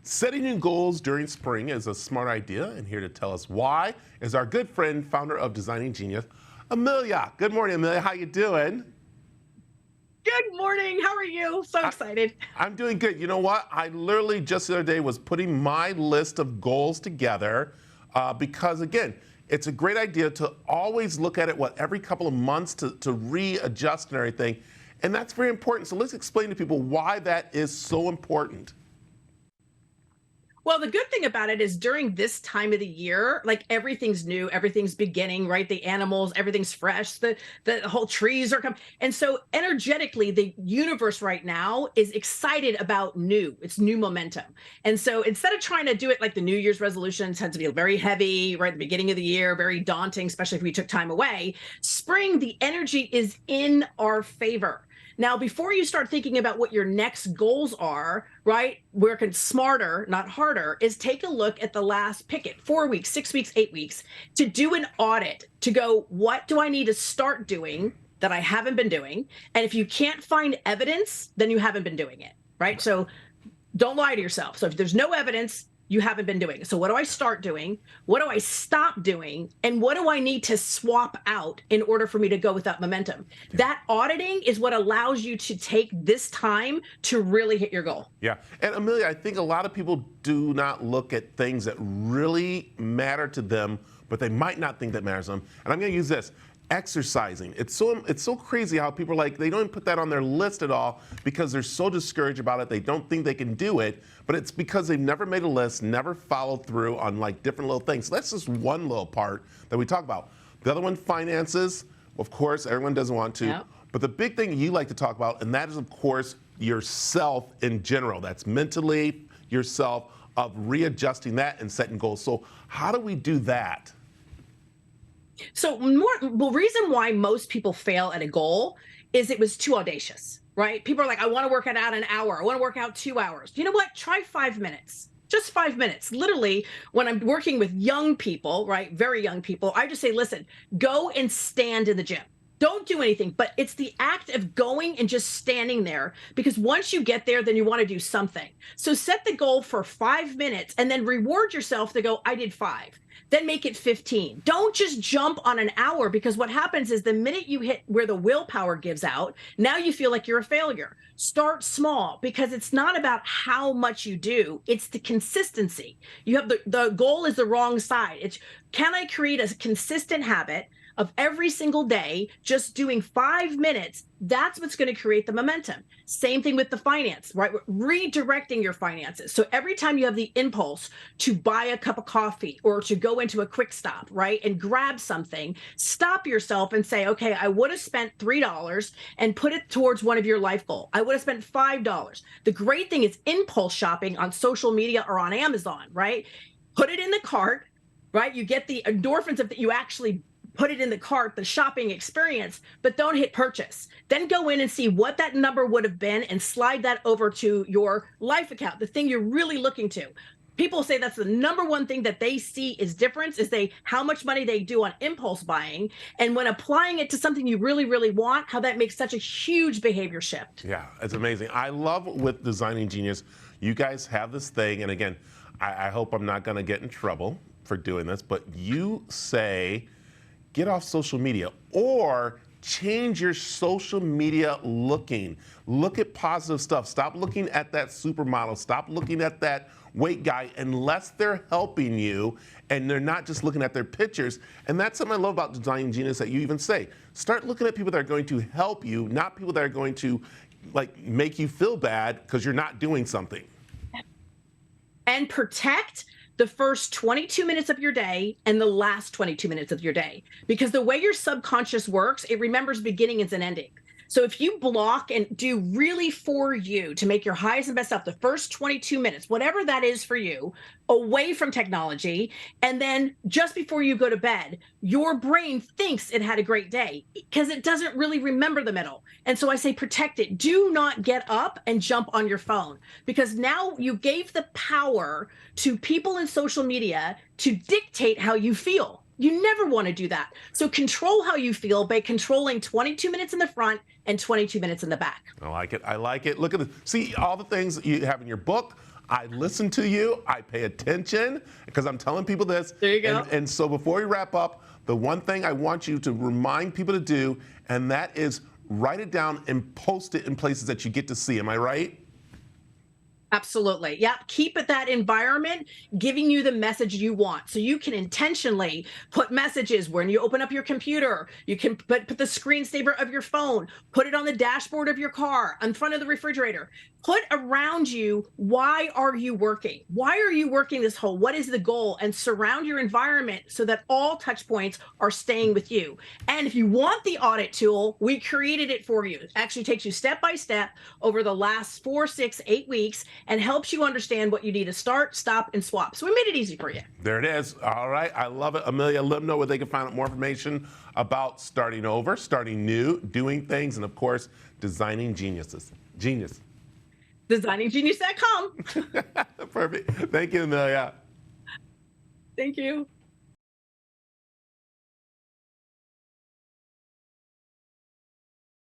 Setting new goals during spring is a smart idea, and here to tell us why is our good friend, founder of Designing Genius, Amelia. Good morning, Amelia. How you doing? Good morning. How are you? So I, excited. I'm doing good. You know what? I literally just the other day was putting my list of goals together because, again, it's a great idea to always look at it, every couple of months to readjust and everything. And that's very important. So let's explain to people why that is so important. Well, the good thing about it is during this time of the year, like everything's new, everything's beginning, right? The animals, everything's fresh, the whole trees are coming. And so energetically, the universe right now is excited about new. It's new momentum. And so instead of trying to do it like the New Year's resolution tends to be very heavy, right at the beginning of the year, very daunting, especially if we took time away, spring, the energy is in our favor. Now, before you start thinking about what your next goals are, right, working smarter, not harder, is take a look at the last, pick it, 4 weeks, 6 weeks, 8 weeks, to do an audit, to go, what do I need to start doing that I haven't been doing? And if you can't find evidence, then you haven't been doing it, right? So don't lie to yourself. So if there's no evidence, you haven't been doing it. So what do I start doing? What do I stop doing? And what do I need to swap out in order for me to go with that momentum? That auditing is what allows you to take this time to really hit your goal. Yeah. And Amelia, I think a lot of people do not look at things that really matter to them, but they might not think that matters to them. And I'm going to use this. Exercising. It's so crazy how people are like, they don't even put that on their list at all because they're so discouraged about it. They don't think they can do it, but it's because they've never made a list, never followed through on like different little things. That's just one little part that we talk about. The other one, finances. Of course, everyone doesn't want to. Yep. But the big thing you like to talk about, and that is, of course, yourself in general. That's mentally yourself, of readjusting that and setting goals. So how do we do that? So the reason why most people fail at a goal is it was too audacious, right? People are like, I want to work it out an hour. I want to work out 2 hours. You know what? Try 5 minutes. Just 5 minutes. Literally, when I'm working with young people, right? Very young people, I just say, listen, go and stand in the gym. Don't do anything, but it's the act of going and just standing there, because once you get there, then you want to do something. So set the goal for 5 minutes and then reward yourself to go, I did 5. Then make it 15. Don't just jump on an hour, because what happens is the minute you hit where the willpower gives out, now you feel like you're a failure. Start small, because it's not about how much you do, it's the consistency. You have the goal is the wrong side. It's, can I create a consistent habit of every single day, just doing 5 minutes? That's what's going to create the momentum. Same thing with the finance, right? Redirecting your finances. So every time you have the impulse to buy a cup of coffee or to go into a quick stop, right, and grab something, stop yourself and say, okay, I would have spent $3 and put it towards one of your life goals. I would have spent $5. The great thing is impulse shopping on social media or on Amazon, right? Put it in the cart, right? You get the endorphins of that, you actually put it in the cart, the shopping experience, but don't hit purchase. Then go in and see what that number would have been and slide that over to your life account, the thing you're really looking to. People say that's the number one thing that they see is difference, is how much money they do on impulse buying. And when applying it to something you really, really want, how that makes such a huge behavior shift. Yeah, it's amazing. I love with Designing Genius, you guys have this thing, and again, I hope I'm not going to get in trouble for doing this, but you say, get off social media or change your social media looking. Look at positive stuff. Stop looking at that supermodel. Stop looking at that weight guy unless they're helping you and they're not just looking at their pictures. And that's something I love about Designing Genius, that you even say, start looking at people that are going to help you, not people that are going to like make you feel bad because you're not doing something. And protect the first 22 minutes of your day and the last 22 minutes of your day. Because the way your subconscious works, it remembers beginnings and endings. So if you block and do really for you to make your highest and best self the first 22 minutes, whatever that is for you, away from technology, and then just before you go to bed, your brain thinks it had a great day because it doesn't really remember the middle. And so I say protect it. Do not get up and jump on your phone, because now you gave the power to people in social media to dictate how you feel. You never want to do that. So control how you feel by controlling 22 minutes in the front and 22 minutes in the back. I like it. I like it. Look at this. See all the things that you have in your book. I listen to you. I pay attention because I'm telling people this. There you go. And so before we wrap up, the one thing I want you to remind people to do, and that is write it down and post it in places that you get to see. Am I right? Absolutely. Yep. Keep it that environment giving you the message you want. So you can intentionally put messages when you open up your computer. You can put the screensaver of your phone, put it on the dashboard of your car, in front of the refrigerator. Put around you, why are you working? Why are you working this whole? What is the goal? And surround your environment so that all touch points are staying with you. And if you want the audit tool, we created it for you. It actually takes you step by step over the last 4, 6, 8 weeks and helps you understand what you need to start, stop, and swap. So we made it easy for you. There it is. All right. I love it. Amelia, let them know where they can find out more information about starting over, starting new, doing things, and of course, designing geniuses. Genius. DesigningGenius.com. Perfect. Thank you, Amelia. Thank you.